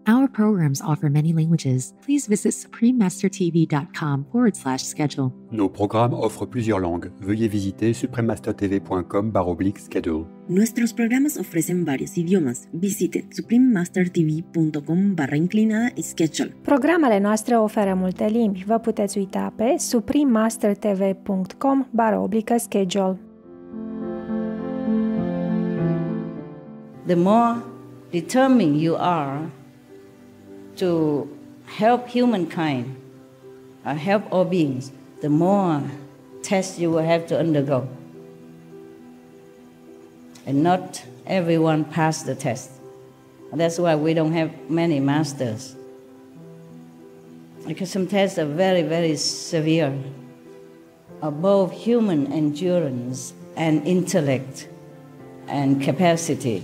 Our programs offer many languages. Please visit suprememastertv.com/schedule. Nos programmes offrent plusieurs langues. Veuillez visiter suprememastertv.com/schedule. Nuestros programas ofrecen varios idiomas. Visite suprememastertv.com/schedule. Programele noastre oferă multe limbi. Vă puteți uita pe suprememastertv.com/schedule. The more determined you are to help humankind, help all beings, the more tests you will have to undergo. And not everyone passed the test. That's why we don't have many masters. Because some tests are very, very severe, above human endurance and intellect and capacity.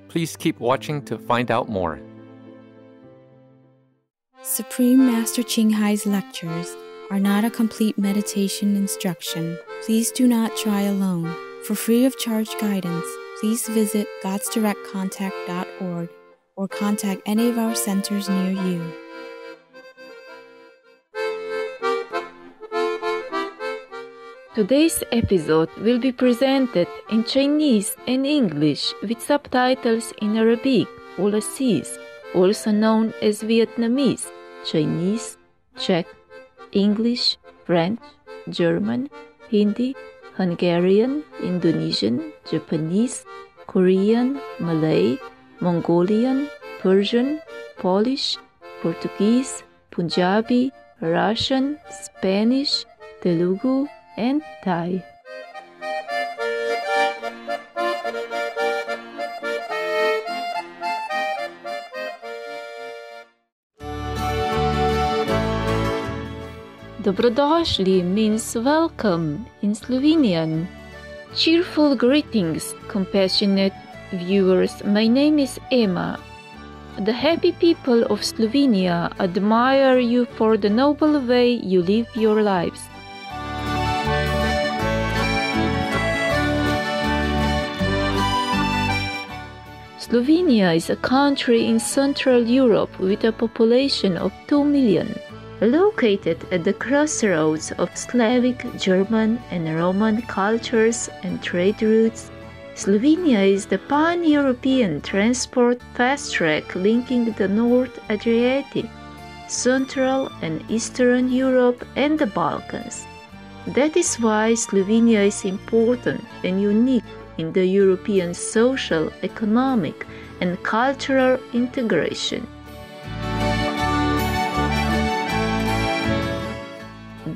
Please keep watching to find out more. Supreme Master Ching Hai's lectures are not a complete meditation instruction. Please do not try alone. For free of charge guidance, please visit godsdirectcontact.org or contact any of our centers near you. Today's episode will be presented in Chinese and English with subtitles in Arabic or Aziz, also known as Vietnamese, Chinese, Czech, English, French, German, Hindi, Hungarian, Indonesian, Japanese, Korean, Malay, Mongolian, Persian, Polish, Portuguese, Punjabi, Russian, Spanish, Telugu, and Thai. Dobrodošli means welcome in Slovenian. Cheerful greetings, compassionate viewers. My name is Emma. The happy people of Slovenia admire you for the noble way you live your lives. Slovenia is a country in Central Europe with a population of 2 million. Located at the crossroads of Slavic, German, and Roman cultures and trade routes, Slovenia is the pan-European transport fast track linking the North Adriatic, Central and Eastern Europe, and the Balkans. That is why Slovenia is important and unique in the European social, economic, and cultural integration.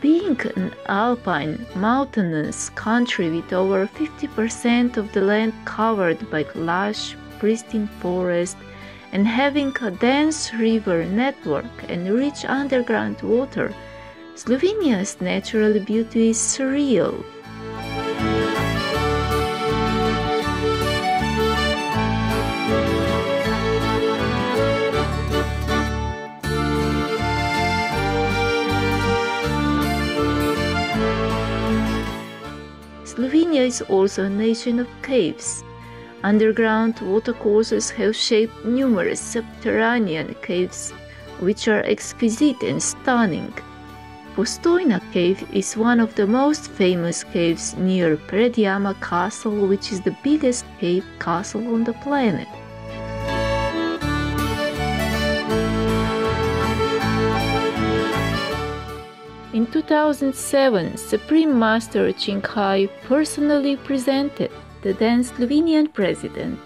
Being an alpine, mountainous country with over 50% of the land covered by lush, pristine forest, and having a dense river network and rich underground water, Slovenia's natural beauty is surreal. Slovenia is also a nation of caves. Underground watercourses have shaped numerous subterranean caves, which are exquisite and stunning. Postojna Cave is one of the most famous caves near Predjama Castle, which is the biggest cave castle on the planet. In 2007, Supreme Master Ching Hai personally presented the then Slovenian President,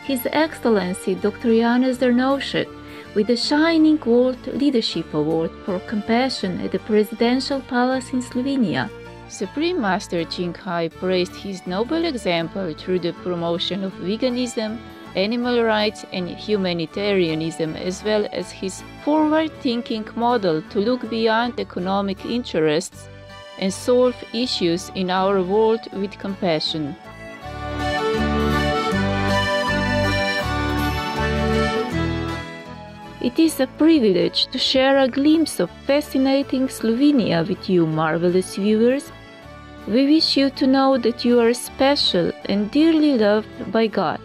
His Excellency Dr. Janez Drnovšek, with the Shining World Leadership Award for Compassion at the Presidential Palace in Slovenia. Supreme Master Ching Hai praised his noble example through the promotion of veganism, animal rights and humanitarianism, as well as his forward-thinking model to look beyond economic interests and solve issues in our world with compassion. It is a privilege to share a glimpse of fascinating Slovenia with you, marvelous viewers. We wish you to know that you are special and dearly loved by God.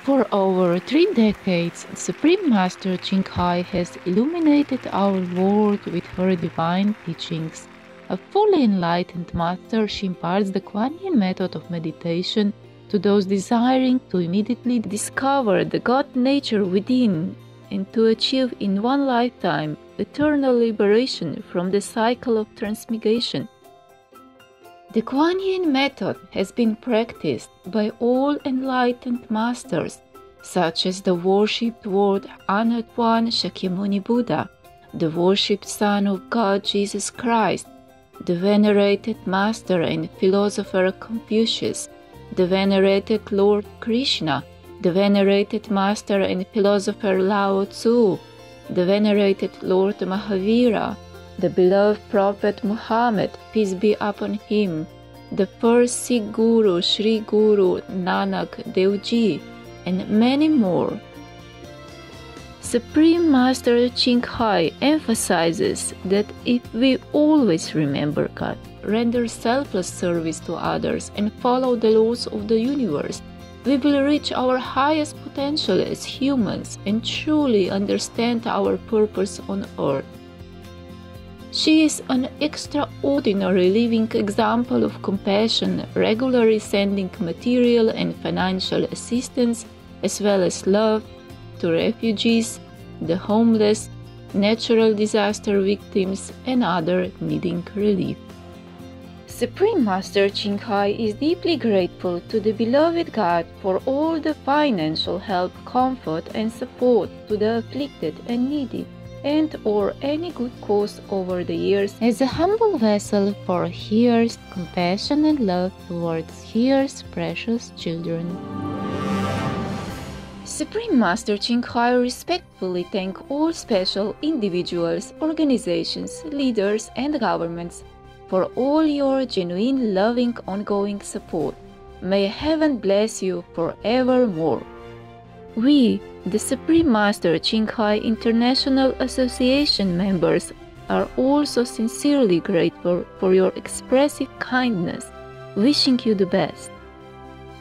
For over 3 decades, Supreme Master Ching Hai has illuminated our world with her divine teachings. A fully enlightened master, she imparts the Kuan Yin method of meditation to those desiring to immediately discover the God nature within and to achieve in one lifetime eternal liberation from the cycle of transmigration. The Kuan Yin method has been practiced by all enlightened masters, such as the worshipped World Honored One Shakyamuni Buddha, the worshipped Son of God Jesus Christ, the venerated Master and Philosopher Confucius, the venerated Lord Krishna, the venerated Master and Philosopher Lao Tzu, the venerated Lord Mahavira, the beloved Prophet Muhammad, peace be upon him, the first Sikh Guru Sri Guru Nanak Dev Ji, and many more. Supreme Master Ching Hai emphasizes that if we always remember God, render selfless service to others, and follow the laws of the universe, we will reach our highest potential as humans and truly understand our purpose on earth. She is an extraordinary living example of compassion, regularly sending material and financial assistance, as well as love, to refugees, the homeless, natural disaster victims, and others needing relief. Supreme Master Ching Hai is deeply grateful to the beloved God for all the financial help, comfort, and support to the afflicted and needy, and or any good cause over the years as a humble vessel for His compassion and love towards His precious children. Supreme Master Ching Hai respectfully thanks all special individuals, organizations, leaders, and governments for all your genuine, loving, ongoing support. May Heaven bless you forevermore. We, the Supreme Master Ching Hai International Association members, are also sincerely grateful for your expressive kindness, wishing you the best.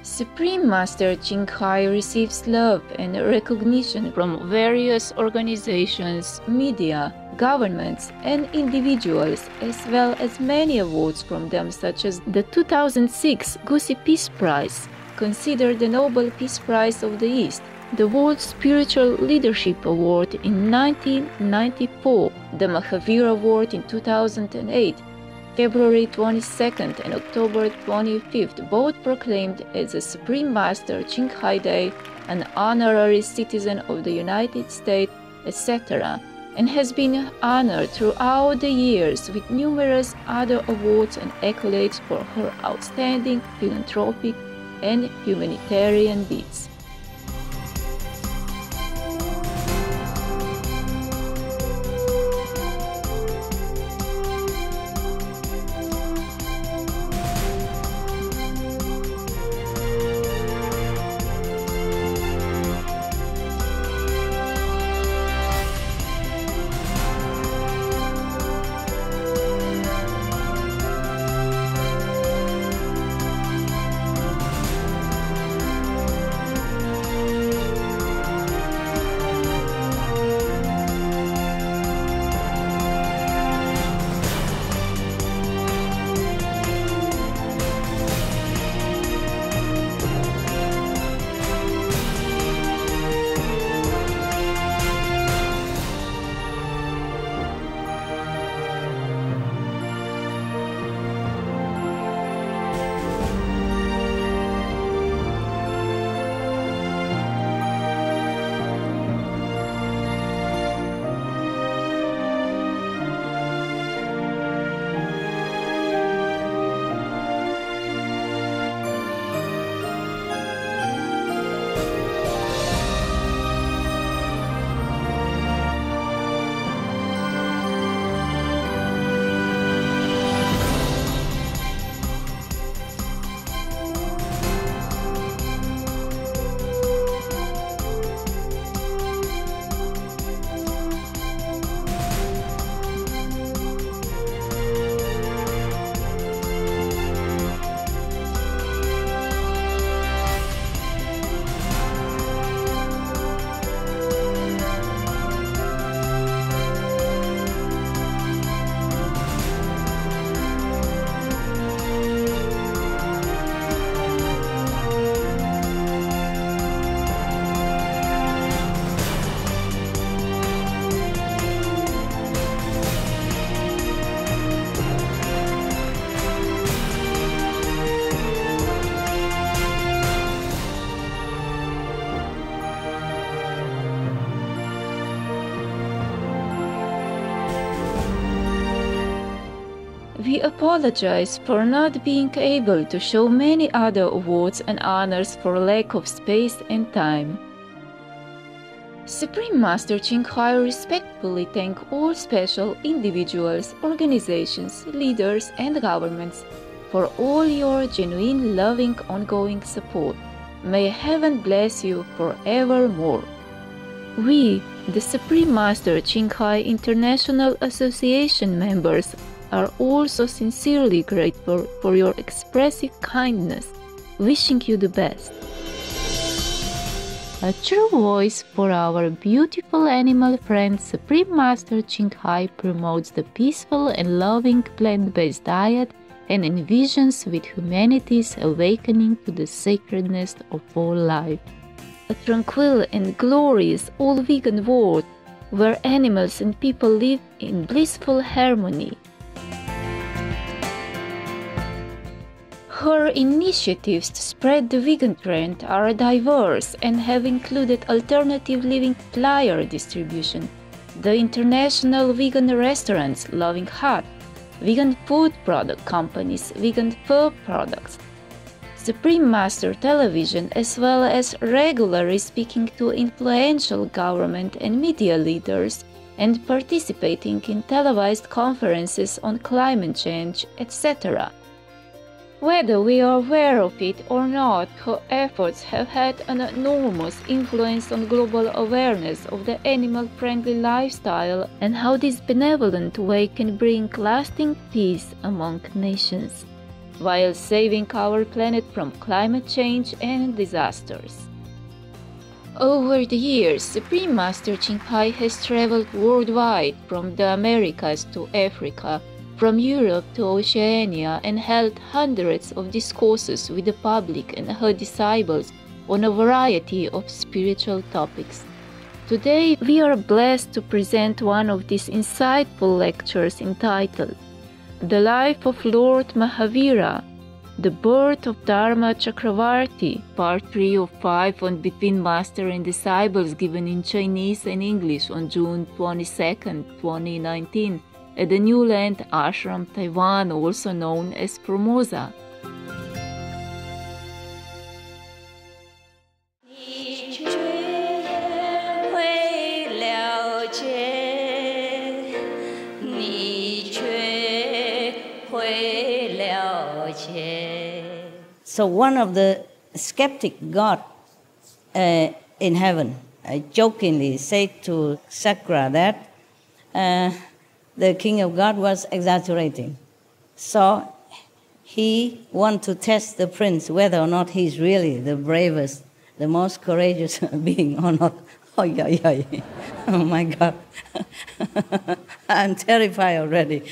Supreme Master Ching Hai receives love and recognition from various organizations, media, governments, and individuals, as well as many awards from them, such as the 2006 Gusi Peace Prize, considered the Nobel Peace Prize of the East, the World Spiritual Leadership Award in 1994, the Mahavir Award in 2008, February 22nd and October 25th, both proclaimed as a Supreme Master Ching Hai Day, an honorary citizen of the United States, etc., and has been honored throughout the years with numerous other awards and accolades for her outstanding philanthropic and humanitarian deeds. We apologize for not being able to show many other awards and honors for lack of space and time. Supreme Master Ching Hai respectfully thank all special individuals, organizations, leaders, and governments for all your genuine, loving, ongoing support. May heaven bless you forevermore. We, the Supreme Master Ching Hai International Association members, are also sincerely grateful for your expressive kindness, wishing you the best. A true voice for our beautiful animal friend, Supreme Master Ching Hai promotes the peaceful and loving plant-based diet and envisions with humanity's awakening to the sacredness of all life. A tranquil and glorious all-vegan world where animals and people live in blissful harmony. Her initiatives to spread the vegan trend are diverse and have included alternative living flyer distribution, the international vegan restaurants Loving Heart, vegan food product companies, vegan fur products, Supreme Master Television, as well as regularly speaking to influential government and media leaders and participating in televised conferences on climate change, etc. Whether we are aware of it or not, her efforts have had an enormous influence on global awareness of the animal-friendly lifestyle and how this benevolent way can bring lasting peace among nations, while saving our planet from climate change and disasters. Over the years, Supreme Master Ching Hai has traveled worldwide, from the Americas to Africa, from Europe to Oceania, and held hundreds of discourses with the public and her disciples on a variety of spiritual topics. Today, we are blessed to present one of these insightful lectures entitled The Life of Lord Mahavira, The Birth of Dharma Chakravarti, Part 3 of 5 on Between Master and Disciples, given in Chinese and English on June 22, 2019, at the New Land Ashram, Taiwan, also known as Formosa. So one of the skeptic God in heaven jokingly said to Sakra that the king of God was exaggerating. So he wanted to test the prince whether or not he's really the bravest, the most courageous being or not. Oh, yeah. Oh my God. I'm terrified already.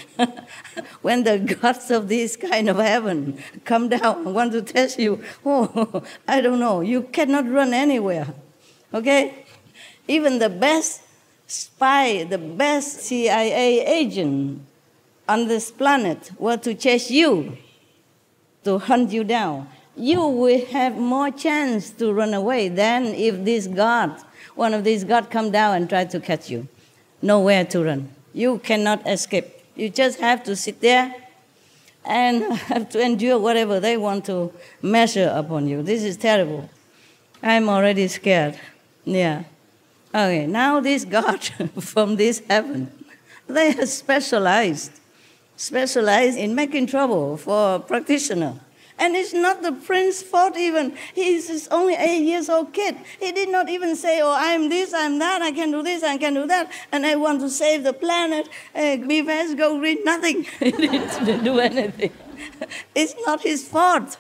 When the gods of this kind of heaven come down and want to test you, oh, I don't know, you cannot run anywhere. Okay? Even the best spy, the best CIA agent on this planet were to chase you, to hunt you down. You will have more chance to run away than if this God, one of these gods, come down and try to catch you. Nowhere to run. You cannot escape. You just have to sit there and have to endure whatever they want to measure upon you. This is terrible. I'm already scared. Yeah. Okay, now this God from this heaven, they are specialized in making trouble for a practitioner. And it's not the prince's fault even. He's only 8 years old kid. He did not even say, oh, I'm this, I'm that, I can do this, I can do that, and I want to save the planet, be fast, go green, nothing. He didn't do anything. It's not his fault.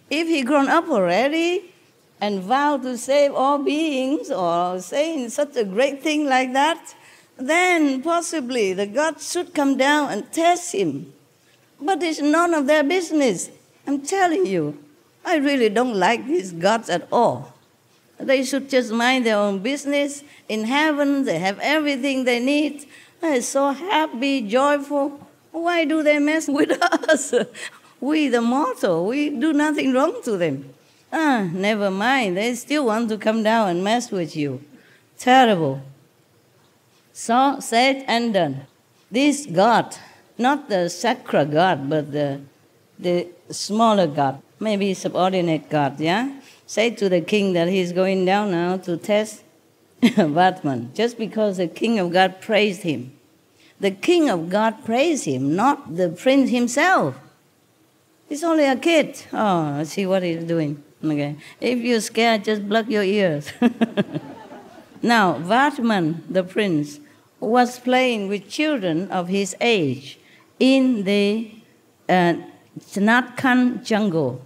If he grown up already and vowed to save all beings or saying such a great thing like that, then possibly the gods should come down and test him. But it's none of their business. I'm telling you, I really don't like these gods at all. They should just mind their own business. In heaven, they have everything they need. They're so happy, joyful. Why do they mess with us? We, the mortal, we do nothing wrong to them. Never mind. They still want to come down and mess with you. Terrible. So, said and done. This God not the sacred god, but the smaller god, maybe subordinate god, yeah? Say to the king that he's going down now to test Vatman, just because the king of God praised him. The king of God praised him, not the prince himself. He's only a kid. Oh, see what he's doing. Okay. If you're scared, just block your ears. Now, Vatman, the prince, was playing with children of his age in the Chinatkan jungle.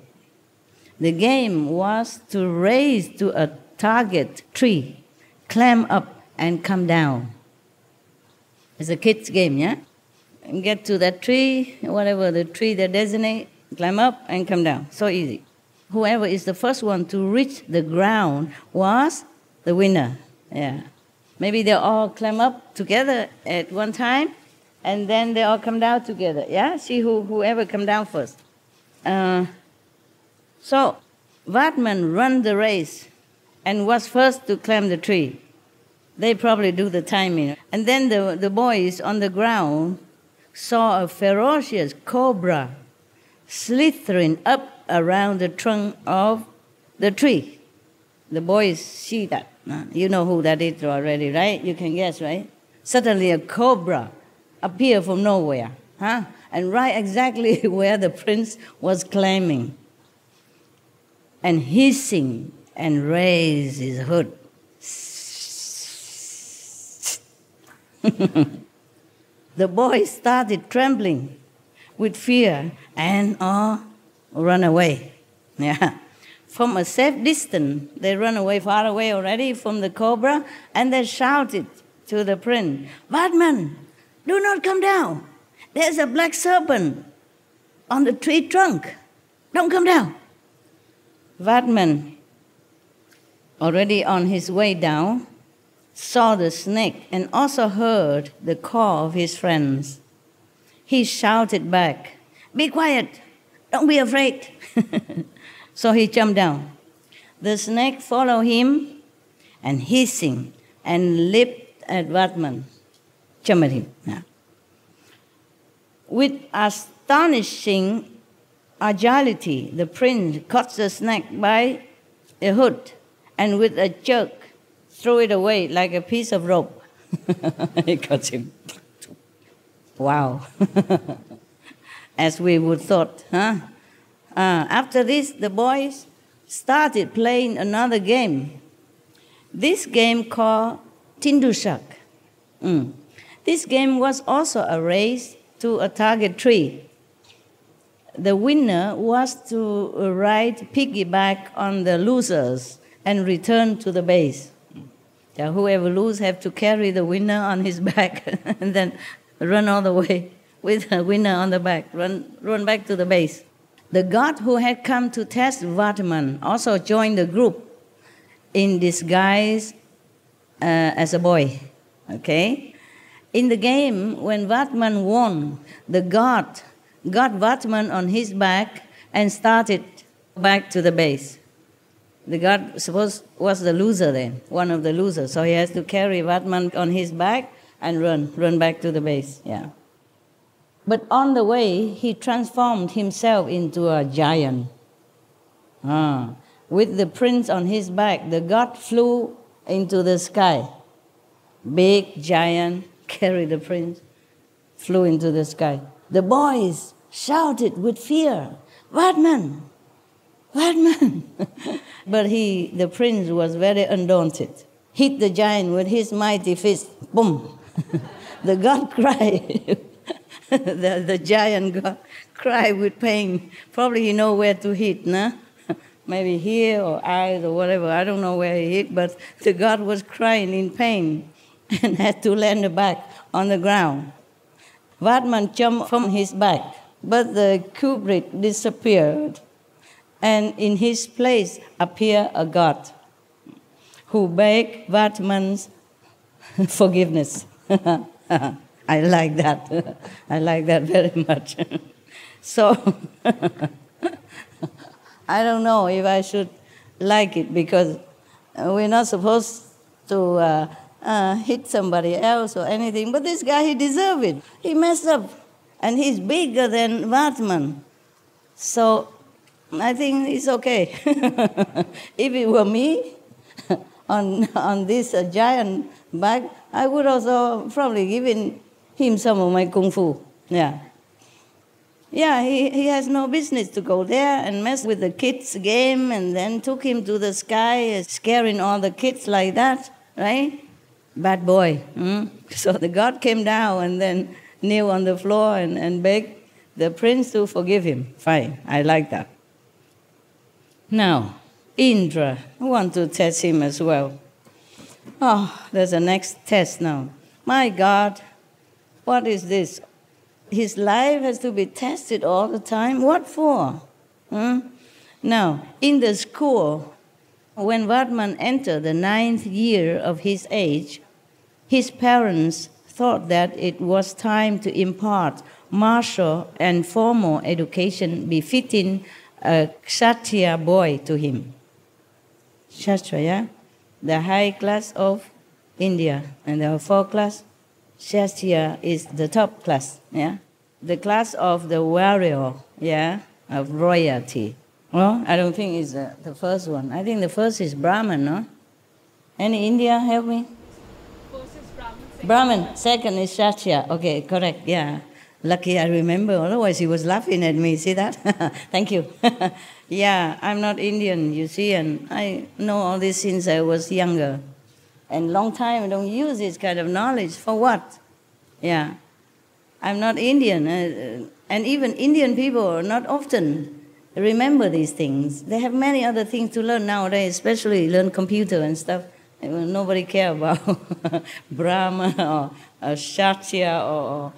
The game was to race to a target tree, climb up and come down. It's a kid's game, yeah? And get to that tree, whatever the tree they designate, climb up and come down. So easy. Whoever is the first one to reach the ground was the winner. Yeah. Maybe they all climb up together at one time, and then they all come down together. Yeah? See whoever come down first. So Vatman ran the race and was first to climb the tree. They probably do the timing. And then the boys on the ground saw a ferocious cobra slithering up around the trunk of the tree. The boys see that. You know who that is already, right? You can guess, right? Suddenly a cobra appeared from nowhere, and right exactly where the prince was climbing, and hissing and raised his hood. The boy started trembling with fear and run away. Yeah. From a safe distance, they run away, far away already from the cobra, and they shouted to the prince, "Vatman, do not come down. There's a black serpent on the tree trunk. Don't come down." Vatman, already on his way down, saw the snake and also heard the call of his friends. He shouted back, "Be quiet, don't be afraid." So he jumped down. The snake followed him and hissing and leaped at Vatman, jumped at him. Yeah. With astonishing agility, the prince caught the snake by the hood and with a jerk threw it away like a piece of rope. He caught him. Wow. As we would thought, huh? After this, the boys started playing another game. This game called Tindushak. This game was also a race to a target tree. The winner was to ride piggyback on the losers and return to the base. Yeah, whoever loses have to carry the winner on his back and then run all the way with the winner on the back, run back to the base. The god who had come to test Vatman also joined the group in disguise as a boy. Okay? In the game, when Vatman won, the god got Vatman on his back and started back to the base. The god, suppose, was the loser then, one of the losers. So he has to carry Vatman on his back and run back to the base. Yeah. But on the way, he transformed himself into a giant. With the prince on his back, the god flew into the sky. Big giant carried the prince, flew into the sky. The boys shouted with fear, "Vatman! Vatman!" But the prince was very undaunted. Hit the giant with his mighty fist. Boom! The god cried. The giant god cried with pain. Probably he know where to hit, nah? Maybe here or eyes or whatever. I don't know where he hit, but the god was crying in pain and had to land back on the ground. Vatman jumped from his back, but the culprit disappeared, and in his place appeared a god who begged Vatman's forgiveness. I like that. I like that very much. So, I don't know if I should like it, because we're not supposed to hit somebody else or anything, but this guy, he deserved it. He messed up. And he's bigger than Vatman. So I think it's okay. If it were me on this giant back, I would also probably given him some of my kung fu. Yeah. Yeah, he has no business to go there and mess with the kids' game and then took him to the sky, scaring all the kids like that, right? Bad boy. So the god came down and then kneel on the floor and begged the prince to forgive him. Fine, I like that. Now, Indra, I want to test him as well. Oh, there's a next test now. My God, what is this? His life has to be tested all the time. What for? Now, in the school, when Vatman entered the 9th year of his age, his parents thought that it was time to impart martial and formal education befitting a Kshatriya boy to him. Kshatriya, the high class of India, and the 4th class, Kshatriya is the top class, yeah? The class of the warrior, yeah, of royalty. Well, I don't think it's the first one. I think the first is Brahman, no? Any India help me? First is Brahman. Second is Kshatriya. Okay, correct, yeah. Lucky I remember, otherwise he was laughing at me, see that? Thank you. Yeah, I'm not Indian, you see, and I know all this since I was younger. And long time I don't use this kind of knowledge. For what? Yeah. I'm not Indian. And even Indian people not often remember these things. They have many other things to learn nowadays, especially learn computer and stuff. Nobody care about Brahma or Kshatriya or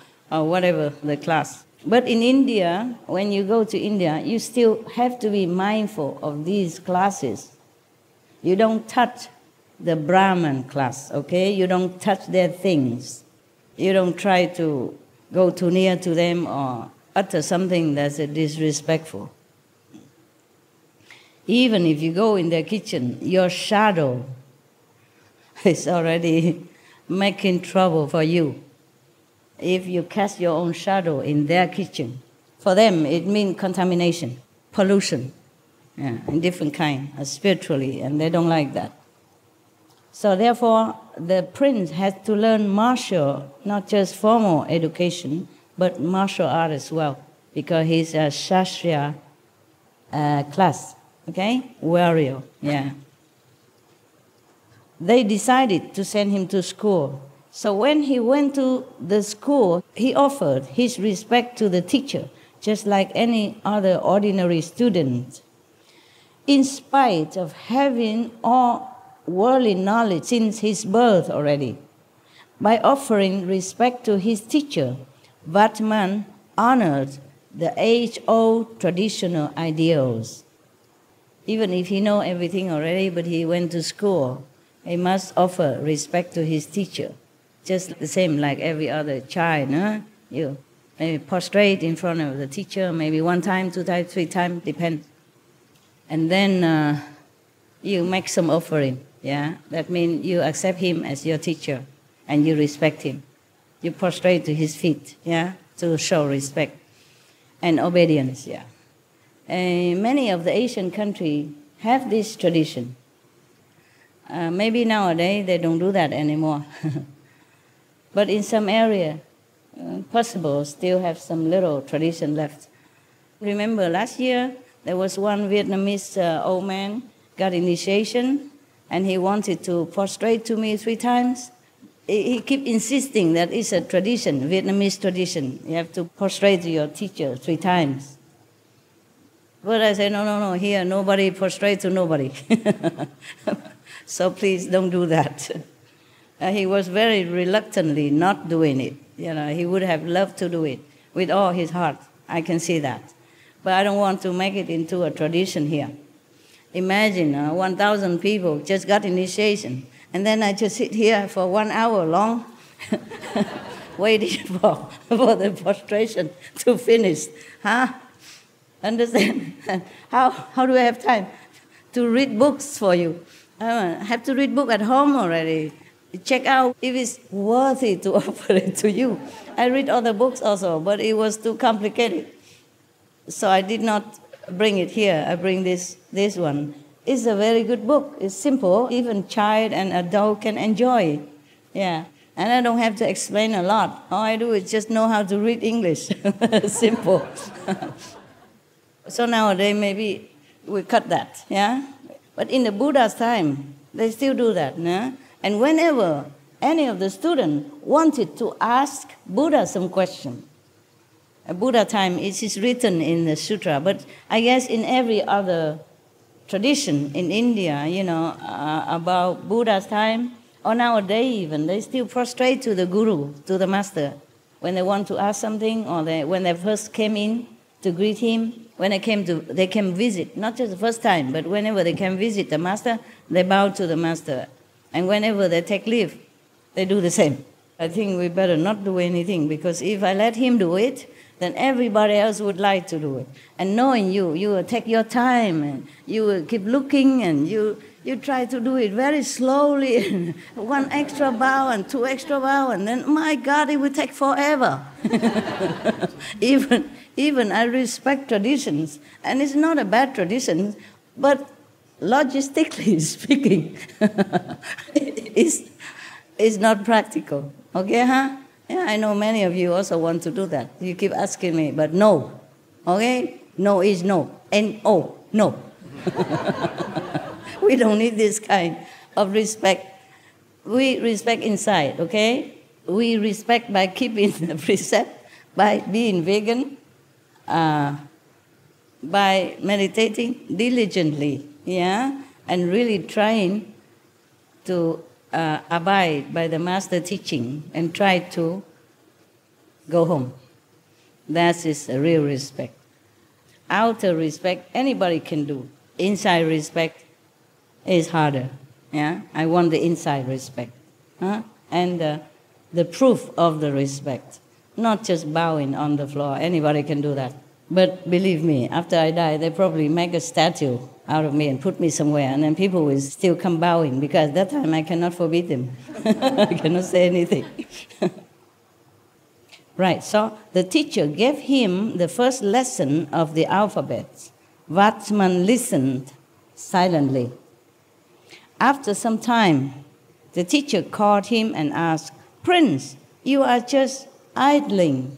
whatever the class. But in India, when you go to India, you still have to be mindful of these classes. You don't touch the Brahman class, okay? You don't touch their things. You don't try to go too near to them or utter something that's disrespectful. Even if you go in their kitchen, your shadow is already making trouble for you. If you cast your own shadow in their kitchen, for them it means contamination, pollution, yeah, in different kind, spiritually, and they don't like that. So therefore, the prince has to learn martial, not just formal education, but martial art as well, because he's a Kshatriya class, okay? Warrior, yeah. They decided to send him to school. So when he went to the school, he offered his respect to the teacher, just like any other ordinary student. In spite of having all worldly knowledge since his birth already, by offering respect to his teacher, Vatman honored the age-old traditional ideals. Even if he knows everything already, but he went to school, he must offer respect to his teacher. Just the same like every other child, huh? You maybe prostrate in front of the teacher, maybe 1 time, 2 times, 3 times, depends. And then you make some offering, yeah? That means you accept him as your teacher and you respect him. You prostrate to his feet, yeah? To show respect and obedience, yeah. Many of the Asian countries have this tradition. Maybe nowadays they don't do that anymore. But in some area, possible, still have some little tradition left. Remember last year, there was one Vietnamese old man got initiation, and he wanted to prostrate to me 3 times. He kept insisting that it's a tradition, Vietnamese tradition. You have to prostrate to your teacher 3 times. But I said, no, here nobody prostrate to nobody. So please don't do that. He was very reluctantly not doing it. You know, he would have loved to do it with all his heart. I can see that. But I don't want to make it into a tradition here. Imagine 1,000 people just got initiation, and then I just sit here for 1 hour long waiting for the prostration to finish. Huh? Understand? How do I have time to read books for you? I have to read book at home already. check out if it's worthy to offer it to you. I read other books also, but it was too complicated. So I did not bring it here. I bring this one. It's a very good book. It's simple. Even child and adult can enjoy. Yeah. And I don't have to explain a lot. All I do is just know how to read English. Simple. So nowadays maybe we cut that. Yeah. But in the Buddha's time, they still do that. Yeah? And whenever any of the students wanted to ask Buddha some question, Buddha time is written in the sutra, but I guess in every other tradition in India, about Buddha's time, or nowadays even, they still prostrate to the guru, to the master, when they want to ask something, or when they first came in to greet him, when they came visit, not just the first time, but whenever they can visit the master, they bow to the master. And whenever they take leave, they do the same. I think we better not do anything, because if I let him do it, then everybody else would like to do it. And knowing you will take your time, and you will keep looking, and you try to do it very slowly, and one extra bow and two extra bow, and then, my God, it will take forever. Even I respect traditions, and it's not a bad tradition, but logistically speaking, it's not practical. Okay, huh? Yeah, I know many of you also want to do that. You keep asking me, but no. Okay? No is no. N-O, no. We don't need this kind of respect. We respect inside, okay? We respect by keeping the precept, by being vegan, by meditating diligently, yeah? And really trying to abide by the master teaching and try to go home. That is a real respect. Outer respect, anybody can do. Inside respect is harder. Yeah, I want the inside respect. And the proof of the respect, not just bowing on the floor. Anybody can do that. But believe me, after I die, they probably make a statue out of me and put me somewhere, and then people will still come bowing, because at that time I cannot forbid them. I cannot say anything. Right, so the teacher gave him the first lesson of the alphabet. Vatman listened silently. After some time, the teacher called him and asked, "Prince, you are just idling.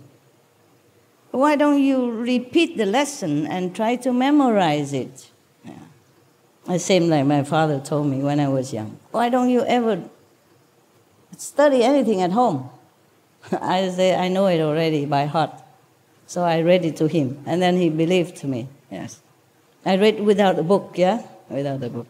Why don't you repeat the lesson and try to memorize it?" The same like my father told me when I was young. "Why don't you ever study anything at home?" I say, "I know it already by heart." So I read it to him, and then he believed me. Yes, I read without the book, yeah? Without the book.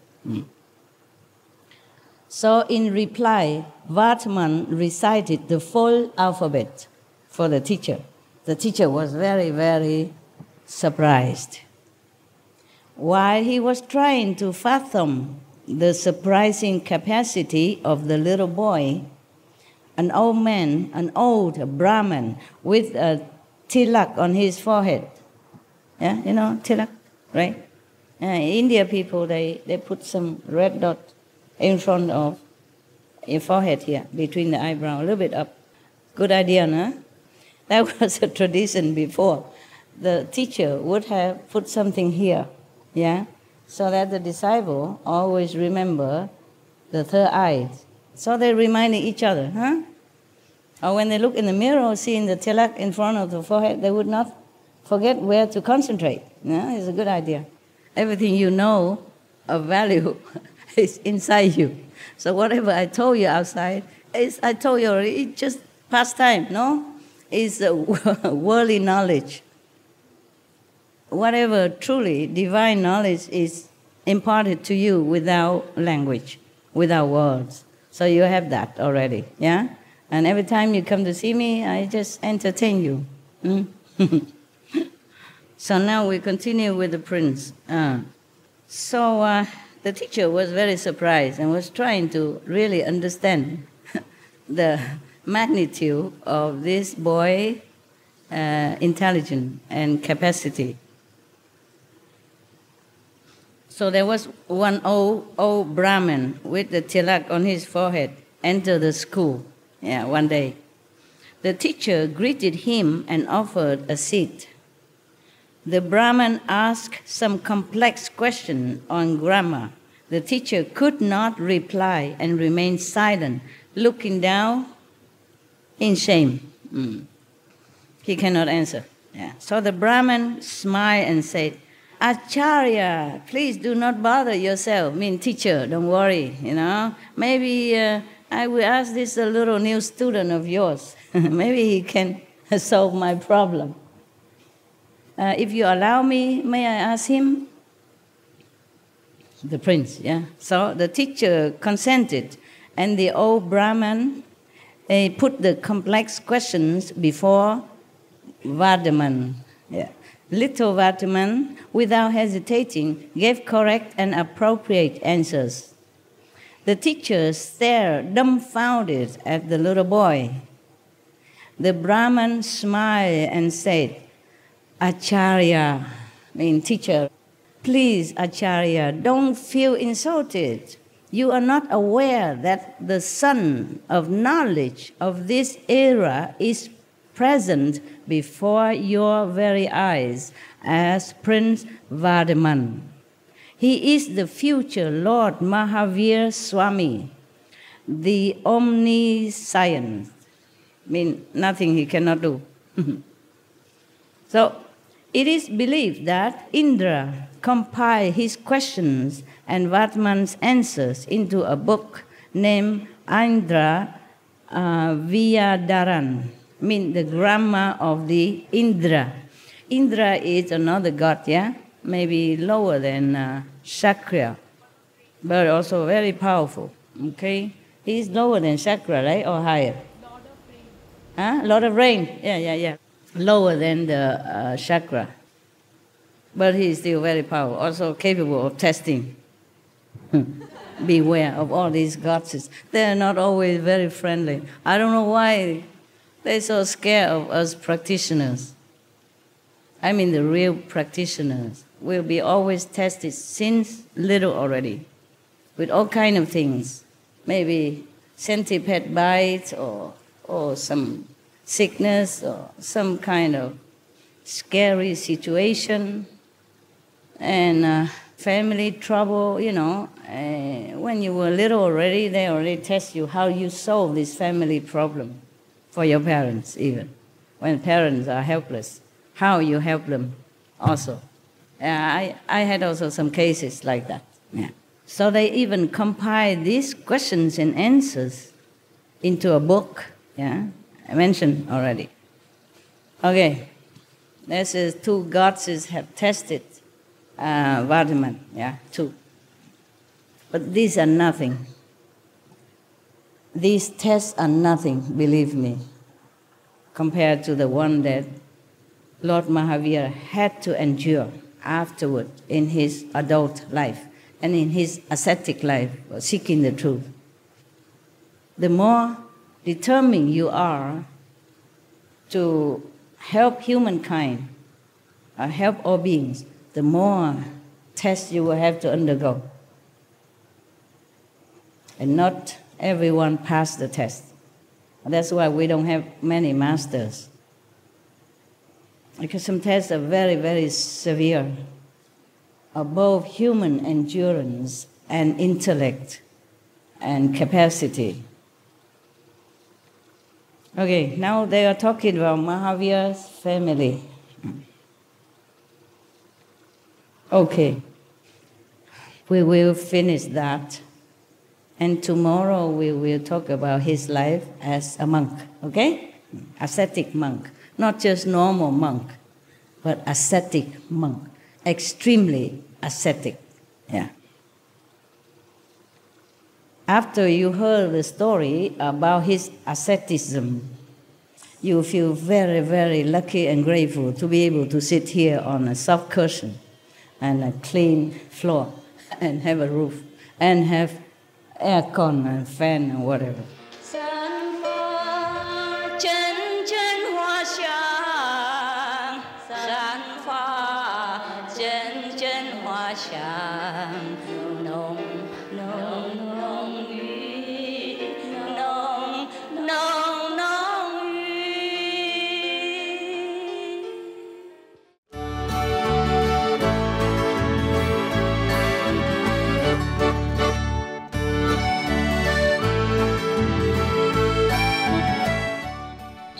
So in reply, Vatman recited the full alphabet for the teacher. The teacher was very, very surprised. While he was trying to fathom the surprising capacity of the little boy, an old man, an old Brahmin with a tilak on his forehead. Yeah, you know tilak, right? India people, they put some red dot in front of your forehead here, between the eyebrow, a little bit up. Good idea, no? That was a tradition before. The teacher would have put something here, yeah, so that the disciple always remember the third eye. So they reminded each other, huh? Or when they look in the mirror, seeing the tilak in front of the forehead, they would not forget where to concentrate. Yeah, it's a good idea. Everything you know of value is inside you. So whatever I told you outside, I told you already, it's just pastime, no? It's worldly knowledge. Whatever truly divine knowledge is imparted to you without language, without words. So you have that already, yeah? And every time you come to see me, I just entertain you. So now we continue with the prince. So the teacher was very surprised and was trying to really understand the magnitude of this boy's intelligence and capacity. So there was one old Brahmin with the tilak on his forehead. entered the school one day. The teacher greeted him and offered a seat. The Brahman asked some complex question on grammar. The teacher could not reply and remained silent, looking down in shame. He cannot answer. So the Brahman smiled and said, Acharya, please do not bother yourself. Teacher, don't worry, Maybe I will ask this little new student of yours. Maybe he can solve my problem. If you allow me, may I ask him? The prince, So the teacher consented, and the old Brahman put the complex questions before Vardaman. Little Vardaman, without hesitating, gave correct and appropriate answers. The teacher stared dumbfounded at the little boy. The Brahman smiled and said, Acharya, teacher, please, Acharya, don't feel insulted. You are not aware that the sun of knowledge of this era is present before your very eyes as Prince Vardaman. He is the future Lord Mahavir Swami, the omniscient. Nothing he cannot do. So, it is believed that Indra compiled his questions and Vardaman's answers into a book named Indra Vyadaran, the grammar of the Indra. Indra is another god, maybe lower than Shakra, but also very powerful, okay? He's lower than Shakra, right, or higher? Lord of Rain, yeah. Lower than the Shakra. But he is still very powerful, also capable of testing. Beware of all these gods. They are not always very friendly. I don't know why they're so scared of us practitioners. The real practitioners will be always tested since little already with all kind of things. Maybe centipede bites or some sickness or some kind of scary situation and family trouble, when you were little already, they already test you how you solve this family problem for your parents even. When parents are helpless, how you help them also. I had also some cases like that. So they even compiled these questions and answers into a book, I mentioned already. Okay, this is two gods have tested Vardaman, two. But these are nothing. These tests are nothing, believe me, compared to the one that Lord Mahavir had to endure afterward in his adult life and in his ascetic life, seeking the truth. The more determined you are to help humankind, help all beings, the more tests you will have to undergo. And not everyone passed the test. That's why we don't have many masters. Because some tests are very, very severe, above human endurance and intellect and capacity. Okay, now they are talking about Mahavir's family. Okay, we will finish that. And tomorrow we will talk about his life as a monk, okay? Ascetic monk. Not just normal monk, but ascetic monk. Extremely ascetic, After you heard the story about his asceticism, you feel very, very lucky and grateful to be able to sit here on a soft cushion and a clean floor and have a roof and have aircon and fan and whatever.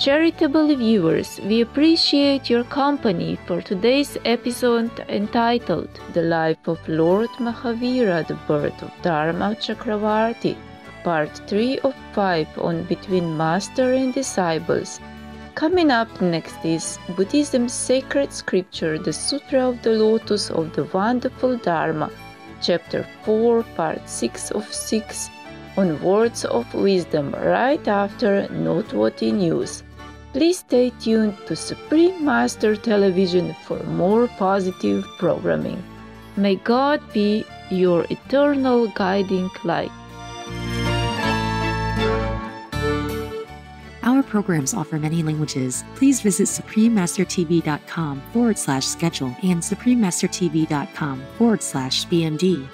Charitable viewers, we appreciate your company for today's episode entitled The Life of Lord Mahavira, the Birth of Dharma Chakravarti, Part 3 of 5 on Between Master and Disciples. Coming up next is Buddhism's sacred scripture, the Sutra of the Lotus of the Wonderful Dharma, Chapter 4, Part 6 of 6, on words of wisdom right after noteworthy news. Please stay tuned to Supreme Master Television for more positive programming. May God be your eternal guiding light. Our programs offer many languages. Please visit suprememastertv.com/schedule and suprememastertv.com/BMD.